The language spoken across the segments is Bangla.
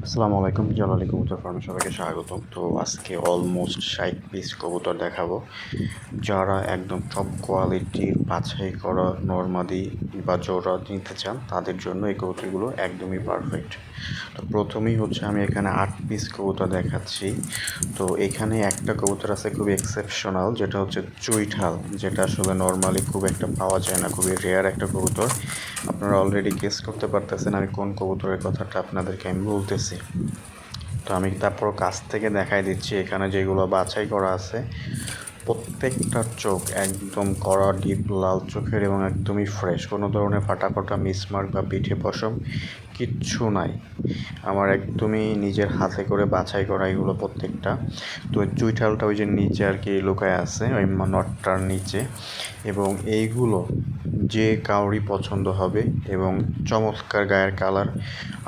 আসসালামু আলাইকুম, জালালি কবুতর ফার্মে সবাইকে স্বাগতম। তো আজকে অলমোস্ট 60 পিস কবুতর দেখাবো, যারা একদম টপ কোয়ালিটির বাছাই করা নরমাদি বা জোড়া নিতে চান তাদের জন্য এই কবুতরগুলো একদমই পারফেক্ট। তো প্রথমেই হচ্ছে আমি এখানে 8 পিস কবুতর দেখাচ্ছি। তো এখানে একটা কবুতর আছে খুবই এক্সেপশনাল, যেটা হচ্ছে চুইঠাল, যেটা আসলে নর্মালি খুব একটা পাওয়া যায় না, খুবই রেয়ার একটা কবুতর। আপনারা অলরেডি গেস করতে পারতেছেন আমি কোন কবুতরের কথাটা আপনাদেরকে আমি বলতেছি। তো আমি তারপর কাছ থেকে দেখাই দিচ্ছি। এখানে যেগুলো বাছাই করা আছে প্রত্যেকটার চোখ একদম কড়া ডিপ লাল চোখের এবং একদমই ফ্রেশ, কোনো ধরনের ফাটা মিসমার্ক বা পিঠে পশম কিচ্ছু নাই। আমার একদমই নিজের হাতে করে বাছাই করা এগুলো প্রত্যেকটা। তো চুইঠালটা ওই যে নিচে আর কি লুকায় আছে ওই নটটার নিচে, এবং এইগুলো যে কাউরই পছন্দ হবে এবং চমৎকার গায়ের কালার।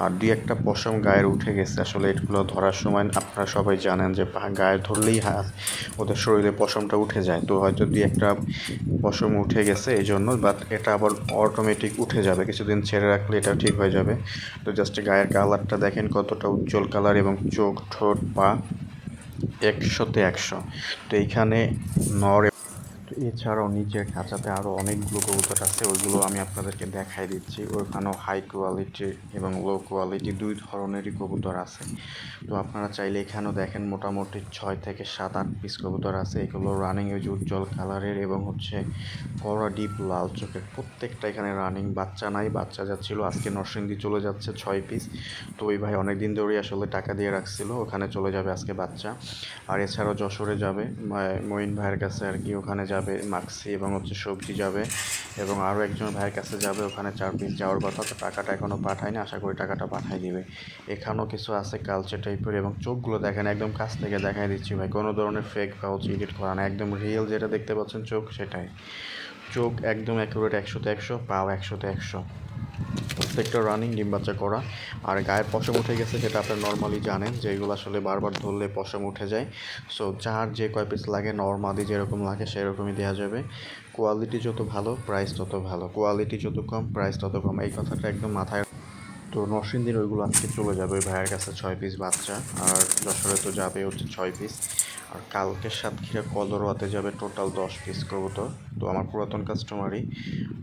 আর দুই একটা পশম গায়ের উঠে গেছে, আসলে এগুলো ধরার সময় আপনারা সবাই জানেন যে গায়ে ধরলেই ওদের শরীরে পশমটা উঠে যায়। তো হয়তো দুই একটা পশম উঠে গেছে এই জন্য, বাট এটা আবার অটোমেটিক উঠে যাবে, কিছুদিন ছেড়ে রাখলে এটা ঠিক হয়ে যাবে। তো জাস্ট গায়ের কালারটা দেখেন কতটা উজ্জ্বল কালার, এবং চোখ ঠোঁট পা 100-তে 100। তো এইখানে নর, এছাড়াও নিচের খাঁচাতে আরও অনেকগুলো কবুতর আছে, ওইগুলো আমি আপনাদেরকে দেখাই দিচ্ছি। ওইখানেও হাই কোয়ালিটি এবং লো কোয়ালিটি দুই ধরনেরই কবুতর আছে। তো আপনারা চাইলে এখানেও দেখেন মোটামুটি 6 থেকে 7-8 পিস কবুতর আছে। এগুলো রানিং ওই যে উজ্জ্বল কালারের এবং হচ্ছে কড়া ডিপ লাল চোখের, প্রত্যেকটা এখানে রানিং। বাচ্চা নাই, বাচ্চা যাচ্ছিল আজকে নরসিংদী চলে যাচ্ছে 6 পিস। তো ওই ভাই অনেক দিন ধরেই আসলে টাকা দিয়ে রাখছিল, ওখানে চলে যাবে আজকে বাচ্চা। আর এছাড়াও যশোরে যাবে মঈন ভাইয়ের কাছে আর কি, ওখানে যাবে মাক্সি এবং হচ্ছে সবজি যাবে, এবং আরও একজন ভাইয়ের কাছে যাবে, ওখানে 4 পিস যাওয়ার কথা। তো টাকাটা এখনও পাঠায়নি, আশা করি টাকাটা পাঠাই দিবে। এখানেও কিছু আছে কালচে টাইপের, এবং চোখগুলো দেখেন একদম কাছ থেকে দেখাই দিচ্ছি ভাই, কোনো ধরনের ফেক বা হচ্ছে এডিট করা না, একদম রিয়েল যেটা দেখতে পাচ্ছেন চোখ সেটাই। চোখ একদম অ্যাকুরেট 100-তে 100, পাও 100-তে 100, প্রত্যেকটা রানিং ডিম বাচ্চা করা। আর গায়ে পশম উঠে গেছে সেটা আপনারা নর্মালি জানেন যে এগুলো আসলে বারবার ধরলে পশম উঠে যায়। সো যার যে কয় পিস লাগে নর্মালি যেরকম লাগে সেরকমই দেওয়া যাবে। কোয়ালিটি যত ভালো প্রাইস তত ভালো, কোয়ালিটি যত কম প্রাইস তত কম, এই কথাটা একদম মাথায়। তো নরসিংদীর ওইগুলো আজকে চলে যাবে ওই ভাইয়ের কাছে 6 পিস বাচ্চা, আর যশোরে তো যাবে হচ্ছে 6 পিস। আর কালকে সাতক্ষীরা কদরওয়াতে যাবে টোটাল 10 পিস কবুতর। তো আমার পুরাতন কাস্টমারই।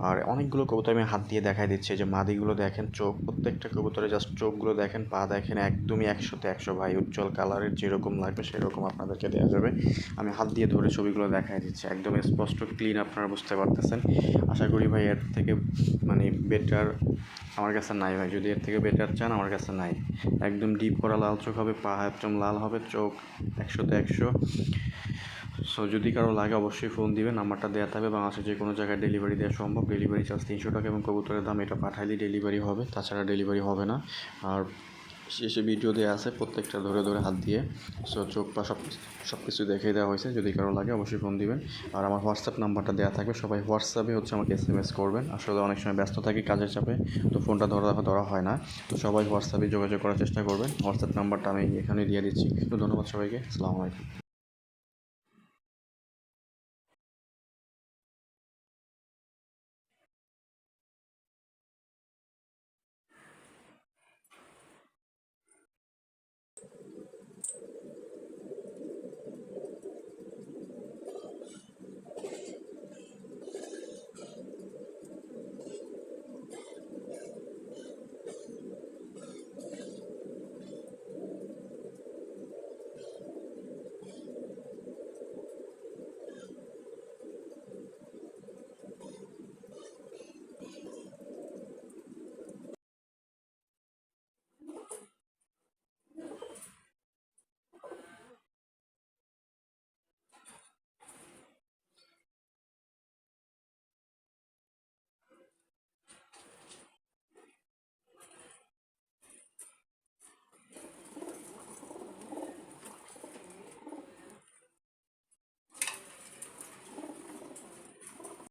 আর অনেকগুলো কবুতর আমি হাত দিয়ে দেখাই দিচ্ছি, যে মাদিগুলো দেখেন চোখ, প্রত্যেকটা কবুতরে জাস্ট চোখগুলো দেখেন, পা দেখেন, একদমই 100-তে 100 ভাই, উজ্জ্বল কালারের যেরকম লাগবে সেরকম আপনাদেরকে দেওয়া যাবে। আমি হাত দিয়ে ধরে ছবিগুলো দেখাই দিচ্ছি, একদম স্পষ্ট ক্লিন, আপনারা বুঝতে পারতেছেন। আশা করি ভাই এর থেকে মানে বেটার আমার কাছে নাই ভাই, যদি এর থেকে বেটার চান আমার কাছে নাই। একদম ডিপ করা লাল চোখ হবে, পা একদম লাল হবে, চোখ 100-তে 100। সো যদি কারো লাগে অবশ্যই ফোন দিবেন, নাম্বারটা দেওয়া থাকবে। বাংলাদেশের যে কোনো জায়গায় ডেলিভারি দেওয়া সম্ভব, ডেলিভারি চার্জ 300 টাকা, এবং কবুতরের দাম এটা পাঠাইলেই ডেলিভারি হবে, তাছাড়া ডেলিভারি হবে না। আর শেষে ভিডিও দেওয়া আছে প্রত্যেকটা ধরে ধরে হাত দিয়ে, সো চোখ পা সব কিছু দেখিয়ে দেওয়া হয়েছে। যদি কারো লাগে অবশ্যই ফোন দিবেন। আর আমার হোয়াটসঅ্যাপ নাম্বারটা দেওয়া থাকবে, সবাই হোয়াটসঅ্যাপে হচ্ছে আমাকে SMS করবেন। আসলে অনেক সময় ব্যস্ত থাকি কাজের চাপে, তো ফোনটা ধরা হয় না। তো সবাই হোয়াটসঅ্যাপে যোগাযোগ করার চেষ্টা করবেন, হোয়াটসঅ্যাপ নাম্বারটা আমি এখানেই দিয়ে দিচ্ছি। তো ধন্যবাদ সবাইকে, আসসালামু আলাইকুম।